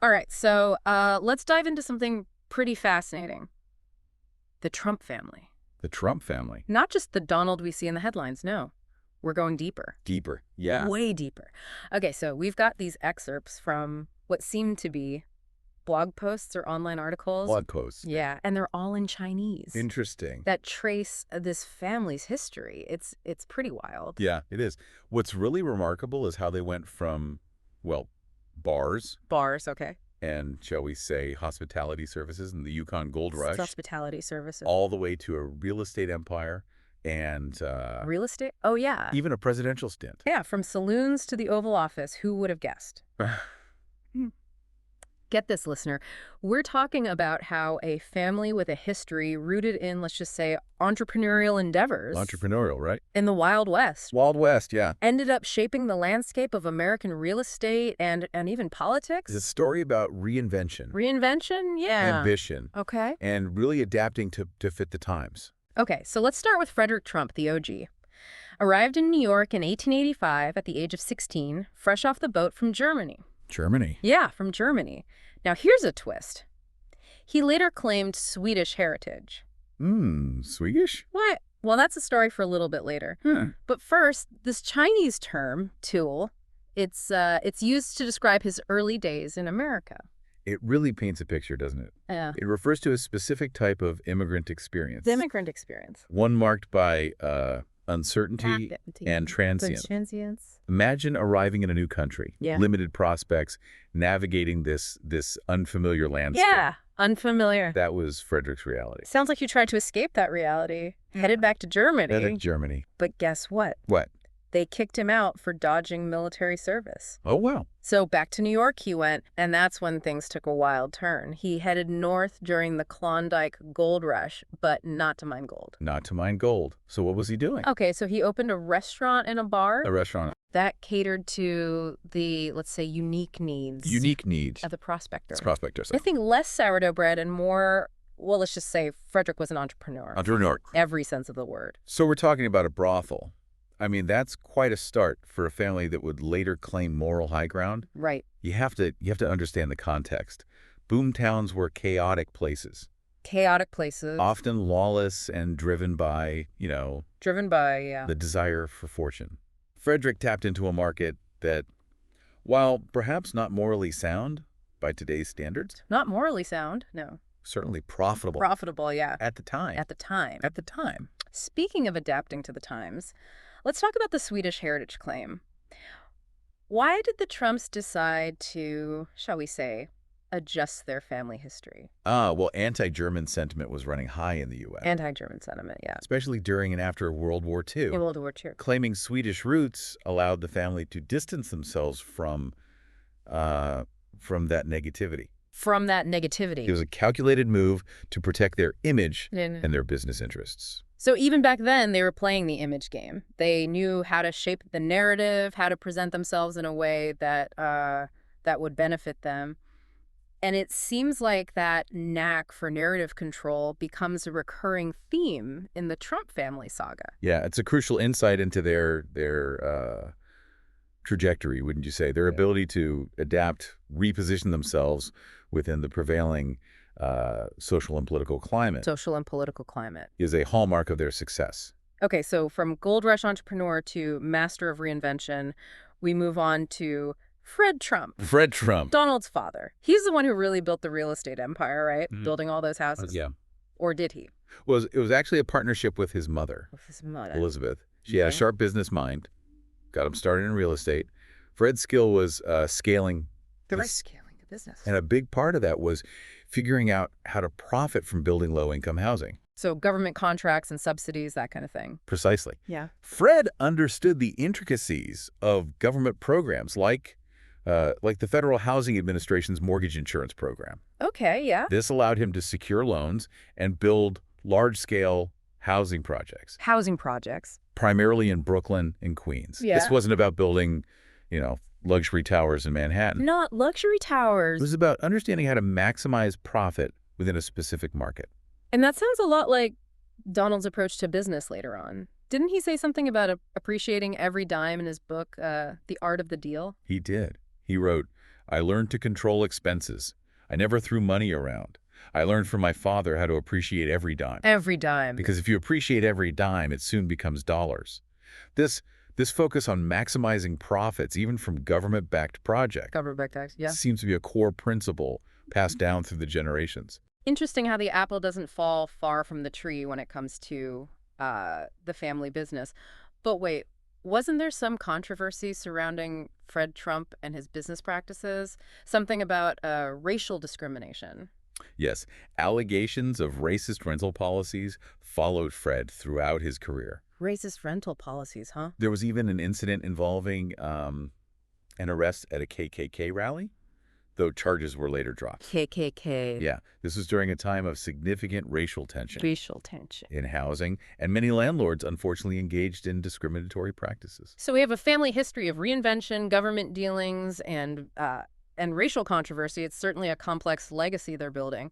All right, so let's dive into something pretty fascinating. The Trump family. The Trump family. Not just the Donald we see in the headlines, no. We're going deeper. Deeper. Yeah. Way deeper. Okay, so we've got these excerpts from what seem to be blog posts or online articles. Blog posts. Yeah, and they're all in Chinese. Interesting. That trace this family's history. It's pretty wild. Yeah, it is. What's really remarkable is how they went from, well, bars Okay. and, shall we say, hospitality services in the Yukon Gold Rush, Hospitality services. all the way to a real estate empire and Real estate? Oh, yeah. even a presidential stint. Yeah, from saloons to the Oval Office. Who would have guessed? Get this, listener. We're talking about how a family with a history rooted in, let's just say, entrepreneurial endeavors. Entrepreneurial, right? In the Wild West. Wild West, yeah. Ended up shaping the landscape of American real estate and even politics. It's a story about reinvention. Reinvention? Yeah. Ambition. Okay. And really adapting to fit the times. Okay, so let's start with Frederick Trump, the OG. Arrived in New York in 1885 at the age of 16, fresh off the boat from Germany. Germany. Yeah, from Germany. Now, here's a twist. He later claimed Swedish heritage. Swedish? What? Well, that's a story for a little bit later. But first, this Chinese term, tool, it's used to describe his early days in America. It really paints a picture, doesn't it? Yeah. It refers to a specific type of immigrant experience. The immigrant experience. One marked by uncertainty and transience. Transience. Imagine arriving in a new country, limited prospects, navigating this unfamiliar landscape. Yeah, unfamiliar. That was Frederick's reality. Sounds like you tried to escape that reality. Headed back to Germany. Headed to Germany. But guess what? What? They kicked him out for dodging military service. Oh, wow. So back to New York he went, and that's when things took a wild turn. He headed north during the Klondike Gold Rush, but not to mine gold. Not to mine gold. So what was he doing? Okay, so he opened a restaurant and a bar. A restaurant. That catered to the, let's say, unique needs. Unique needs. Of the prospector. It's prospector. So. I think less sourdough bread and more, well, let's just say Frederick was an entrepreneur. Entrepreneur. Every sense of the word. So we're talking about a brothel. I mean, that's quite a start for a family that would later claim moral high ground. Right. You have to understand the context. Boom towns were chaotic places. Chaotic places. Often lawless and driven by, the desire for fortune. Frederick tapped into a market that, while perhaps not morally sound by today's standards. Not morally sound, no. Certainly profitable. Profitable, yeah. At the time. At the time. At the time. Speaking of adapting to the times, let's talk about the Swedish heritage claim. Why did the Trumps decide to, shall we say, adjust their family history? Well, anti-German sentiment was running high in the U.S. Anti-German sentiment, yeah. Especially during and after World War II. In World War II. Claiming Swedish roots allowed the family to distance themselves from that negativity. From that negativity. It was a calculated move to protect their image and their business interests. So even back then, they were playing the image game. They knew how to shape the narrative, how to present themselves in a way that that would benefit them. And it seems like that knack for narrative control becomes a recurring theme in the Trump family saga. Yeah, it's a crucial insight into their trajectory, wouldn't you say? Their ability to adapt, reposition themselves within the prevailing social and political climate. Social and political climate. Is a hallmark of their success. Okay, so from gold rush entrepreneur to master of reinvention, we move on to Fred Trump. Fred Trump. Donald's father. He's the one who really built the real estate empire, right? Building all those houses. Yeah. Or did he? Well, it was actually a partnership with his mother. With his mother. Elizabeth. She had a sharp business mind. Got him started in real estate. Fred's skill was scaling. Scaling the business. And a big part of that was figuring out how to profit from building low-income housing. So government contracts and subsidies, that kind of thing. Precisely. Yeah. Fred understood the intricacies of government programs like the Federal Housing Administration's mortgage insurance program. Okay, yeah. This allowed him to secure loans and build large-scale housing projects. Housing projects. Primarily in Brooklyn and Queens. Yeah. This wasn't about building, luxury towers in Manhattan. Not luxury towers. It was about understanding how to maximize profit within a specific market. And that sounds a lot like Donald's approach to business later on. Didn't he say something about appreciating every dime in his book, The Art of the Deal? He did. He wrote, I learned to control expenses. I never threw money around. I learned from my father how to appreciate every dime. Every dime. Because if you appreciate every dime, it soon becomes dollars. This, this focus on maximizing profits, even from government-backed projects, Government tax, yeah. seems to be a core principle passed down through the generations. Interesting how the apple doesn't fall far from the tree when it comes to the family business. But wait, wasn't there some controversy surrounding Fred Trump and his business practices? Something about racial discrimination. Yes, allegations of racist rental policies followed Fred throughout his career. Racist rental policies, huh? There was even an incident involving an arrest at a KKK rally, though charges were later dropped. KKK. Yeah, this was during a time of significant racial tension Racial tension. in housing, and many landlords unfortunately engaged in discriminatory practices. So we have a family history of reinvention, government dealings, and racial controversy. It's certainly a complex legacy they're building.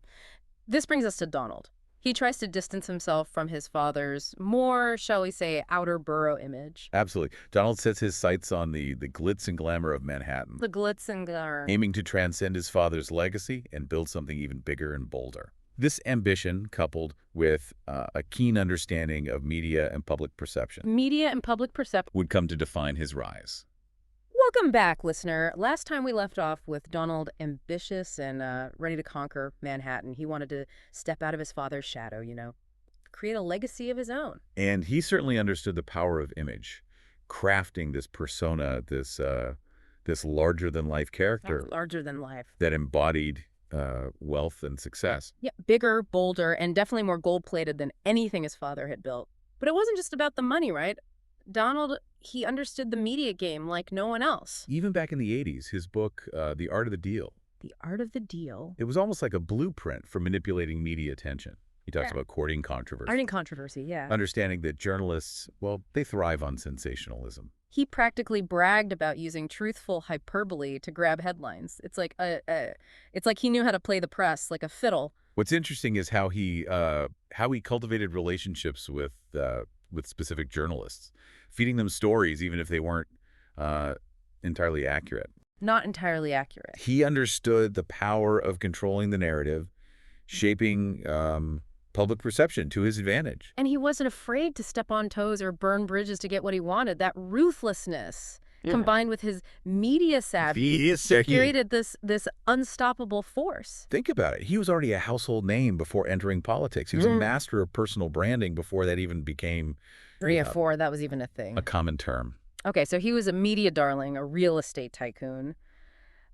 This brings us to Donald. He tries to distance himself from his father's more, shall we say, outer borough image. Absolutely. Donald sets his sights on the glitz and glamour of Manhattan, The glitz and glamour. aiming to transcend his father's legacy and build something even bigger and bolder. This ambition, coupled with a keen understanding of media and public perception, Media and public perception. would come to define his rise. Welcome back, listener. Last time we left off with Donald ambitious and ready to conquer Manhattan. He wanted to step out of his father's shadow, create a legacy of his own. And he certainly understood the power of image, crafting this persona, this larger-than-life character Larger than life. that embodied wealth and success. Yeah, bigger, bolder, and definitely more gold-plated than anything his father had built. But it wasn't just about the money, right? Donald, he understood the media game like no one else. Even back in the 80s, his book, The Art of the Deal, The Art of the Deal. it was almost like a blueprint for manipulating media attention. He talks about courting controversy, Art and controversy, yeah. understanding that journalists, well, they thrive on sensationalism. He practically bragged about using truthful hyperbole to grab headlines. It's like he knew how to play the press like a fiddle. What's interesting is how he cultivated relationships with specific journalists, feeding them stories even if they weren't entirely accurate. Not entirely accurate. He understood the power of controlling the narrative, shaping public perception to his advantage. And he wasn't afraid to step on toes or burn bridges to get what he wanted. That ruthlessness, combined with his media savvy, created this unstoppable force. Think about it. He was already a household name before entering politics. He was a master of personal branding before that even became 3 or 4, that was even a thing. a common term. Okay, so he was a media darling, a real estate tycoon.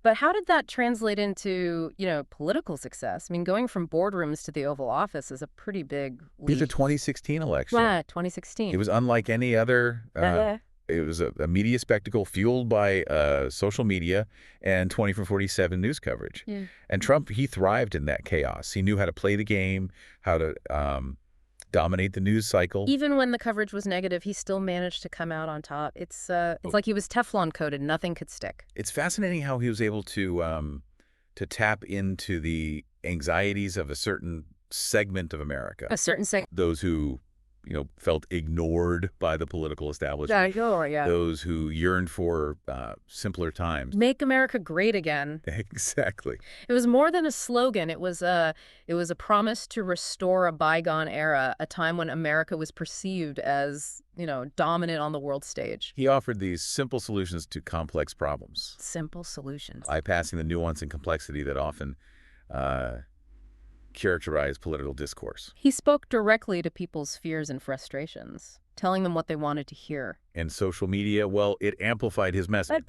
But how did that translate into, political success? I mean, going from boardrooms to the Oval Office is a pretty big It was leap. a 2016 election. Yeah, 2016. It was unlike any other. It was a media spectacle fueled by social media and 24/47 news coverage. Yeah. And Trump, he thrived in that chaos. He knew how to play the game, how to dominate the news cycle. Even when the coverage was negative, he still managed to come out on top. It's like he was Teflon coated, nothing could stick. It's fascinating how he was able to tap into the anxieties of a certain segment of America. A certain segment. Those who, felt ignored by the political establishment. Yeah. Those who yearned for simpler times. Make America great again. Exactly. It was more than a slogan. It was a promise to restore a bygone era, a time when America was perceived as, dominant on the world stage. He offered these simple solutions to complex problems, Simple solutions. bypassing the nuance and complexity that often characterize political discourse. He spoke directly to people's fears and frustrations, telling them what they wanted to hear. And social media, well, it amplified his message,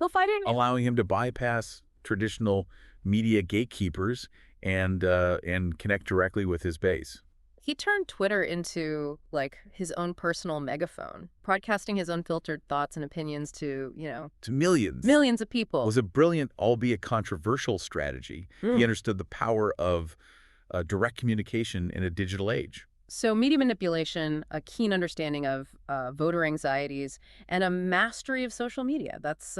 allowing him to bypass traditional media gatekeepers and connect directly with his base. He turned Twitter into, his own personal megaphone, broadcasting his unfiltered thoughts and opinions to, To millions. millions of people. It was a brilliant, albeit controversial strategy. He understood the power of direct communication in a digital age. So media manipulation, a keen understanding of voter anxieties, and a mastery of social media. That's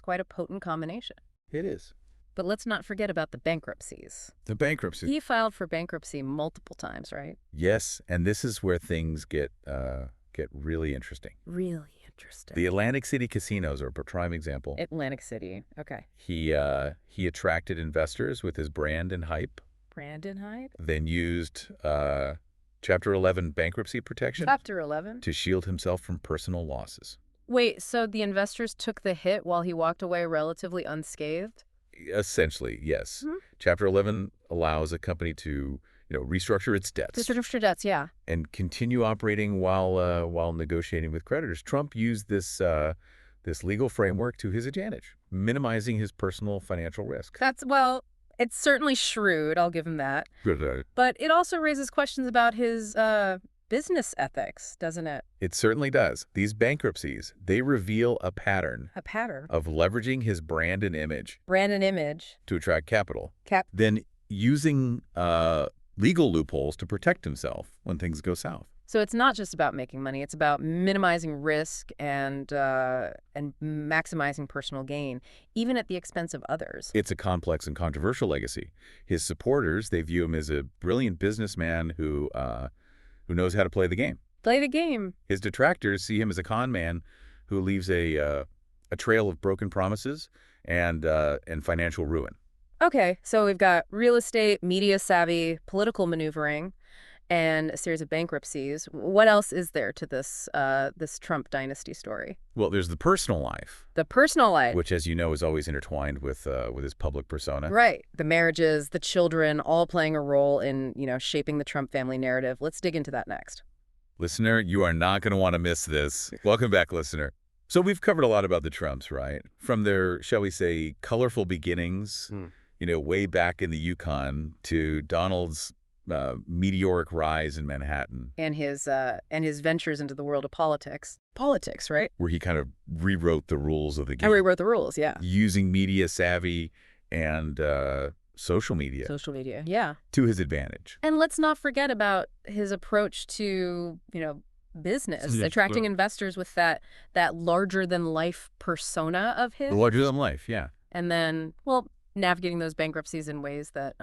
quite a potent combination. It is. But let's not forget about the bankruptcies. The bankruptcy. He filed for bankruptcy multiple times, right? Yes, and this is where things get really interesting. Really interesting. Interesting. The Atlantic City casinos are a prime example. Atlantic City. Okay. He attracted investors with his brand and hype, Brandon Hyde? then used Chapter 11 bankruptcy protection Chapter 11? to shield himself from personal losses. Wait, so the investors took the hit while he walked away relatively unscathed? Essentially, yes. Hmm? Chapter 11 allows a company to, restructure its debts Distributor debts, yeah. and continue operating while negotiating with creditors. Trump used this legal framework to his advantage, minimizing his personal financial risk. Well, it's certainly shrewd, I'll give him that. But it also raises questions about his business ethics, doesn't it? It certainly does. These bankruptcies, they reveal a pattern A pattern. of leveraging his brand and image Brand and image. to attract capital, then using legal loopholes to protect himself when things go south. So it's not just about making money, it's about minimizing risk and maximizing personal gain, even at the expense of others. It's a complex and controversial legacy. His supporters, they view him as a brilliant businessman who knows how to play the game. Play the game. His detractors see him as a con man who leaves a trail of broken promises and financial ruin. Okay, so we've got real estate, media savvy, political maneuvering, and a series of bankruptcies. What else is there to this Trump dynasty story? Well, there's the personal life. The personal life. Which, as you know, is always intertwined with his public persona. Right. The marriages, the children, all playing a role in, shaping the Trump family narrative. Let's dig into that next. Listener, you are not going to want to miss this. Welcome back, listener. So we've covered a lot about the Trumps, right? From their, shall we say, colorful beginnings, way back in the Yukon, to Donald's meteoric rise in Manhattan. And his ventures into the world of politics. Politics, right? Where he kind of rewrote the rules of the game. And rewrote the rules, yeah. Using media savvy and social media. Social media, yeah. To his advantage. And let's not forget about his approach to, business, attracting investors with that larger-than-life persona of his. Larger than life, yeah. And then, navigating those bankruptcies in ways that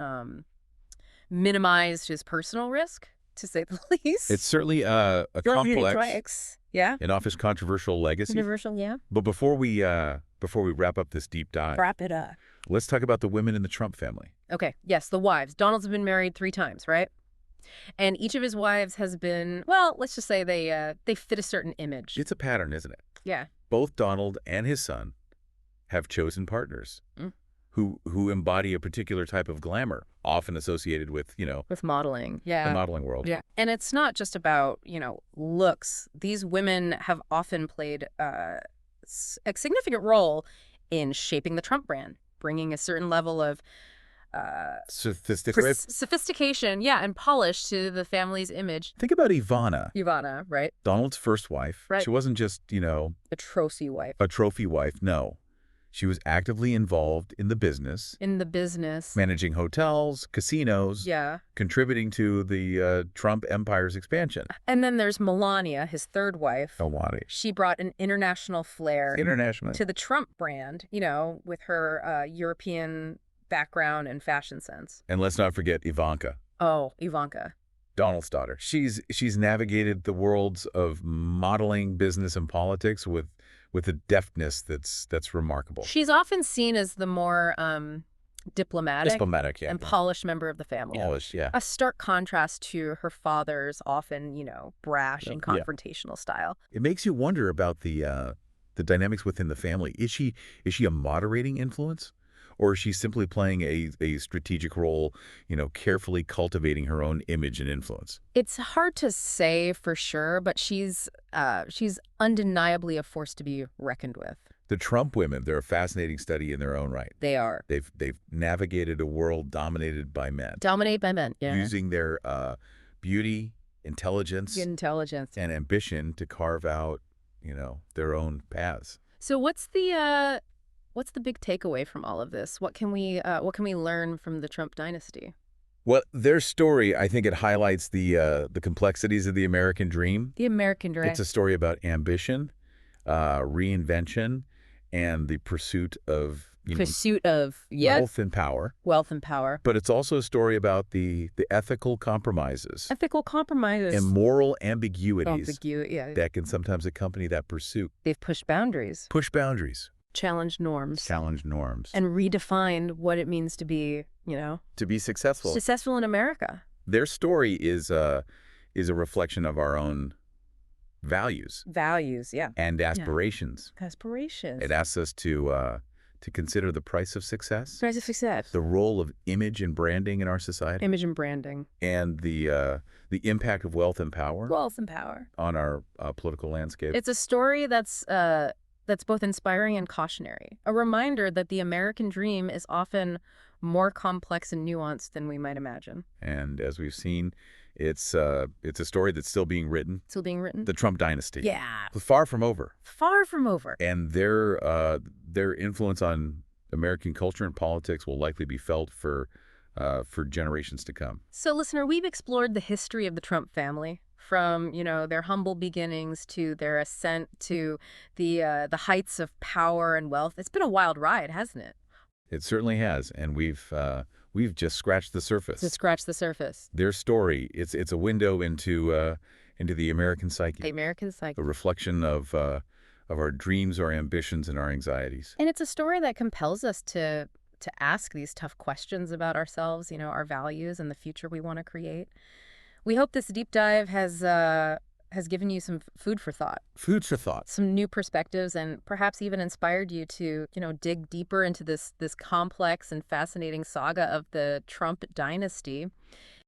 minimized his personal risk, to say the least. It's certainly a complex, yeah, and often controversial legacy. Controversial, yeah. But before we wrap up this deep dive, wrap it up. Let's talk about the women in the Trump family. Okay, yes, the wives. Donald's been married 3 times, right? And each of his wives has been, let's just say they fit a certain image. It's a pattern, isn't it? Yeah. Both Donald and his son have chosen partners. Who embody a particular type of glamour, often associated with, with modeling. Yeah. The modeling world. Yeah. And it's not just about, looks. These women have often played a significant role in shaping the Trump brand, bringing a certain level of sophistication, and polish to the family's image. Think about Ivana. Ivana, right? Donald's first wife. Right. She wasn't just, a trophy wife. A trophy wife, no. She was actively involved in the business. Managing hotels, casinos. Yeah. Contributing to the Trump empire's expansion. And then there's Melania, his third wife. Melania. She brought an international flair to the Trump brand, with her European background and fashion sense. And let's not forget Ivanka. Oh, Ivanka. Donald's daughter. She's navigated the worlds of modeling, business, and politics with a deftness that's remarkable. She's often seen as the more diplomatic yeah, and polished member of the family. Polished, yeah. A stark contrast to her father's often, brash and confrontational style. It makes you wonder about the dynamics within the family. Is she a moderating influence? Or is she simply playing a strategic role, carefully cultivating her own image and influence? It's hard to say for sure, but she's undeniably a force to be reckoned with. The Trump women, they're a fascinating study in their own right. They are. They've navigated a world dominated by men. Dominated by men, yeah. Using their beauty, intelligence, and ambition to carve out, their own paths. So what's the big takeaway from all of this? What can we learn from the Trump dynasty? Well, their story, I think it highlights the complexities of the American dream. The American dream. It's a story about ambition, reinvention, and the pursuit of, Pursuit of, wealth and power. wealth and power. But it's also a story about the ethical compromises Ethical compromises. and moral ambiguities Yeah. that can sometimes accompany that pursuit. They've pushed boundaries, Push boundaries, challenged norms, challenge norms, and redefined what it means to be, to be successful. successful in America. Their story is a reflection of our own values Values, yeah. and aspirations. Aspirations. It asks us to consider the price of success, Price of success. the role of image and branding in our society, Image and branding. and the impact of wealth and power Wealth and power. on our political landscape. It's a story that's both inspiring and cautionary. A reminder that the American dream is often more complex and nuanced than we might imagine. And as we've seen, it's a story that's still being written. Still being written? The Trump dynasty. Yeah. Far from over. Far from over. And their influence on American culture and politics will likely be felt for generations to come. So, listener, we've explored the history of the Trump family, from, their humble beginnings to their ascent to the heights of power and wealth. It's been a wild ride, hasn't it? It certainly has, and we've just scratched the surface. To scratch the surface. Their story, it's a window into the American psyche. The American psyche. A reflection of our dreams, our ambitions, and our anxieties. And it's a story that compels us to ask these tough questions about ourselves, our values and the future we want to create. We hope this deep dive has given you some food for thought. Food for thought. Some new perspectives, and perhaps even inspired you to, dig deeper into this complex and fascinating saga of the Trump dynasty.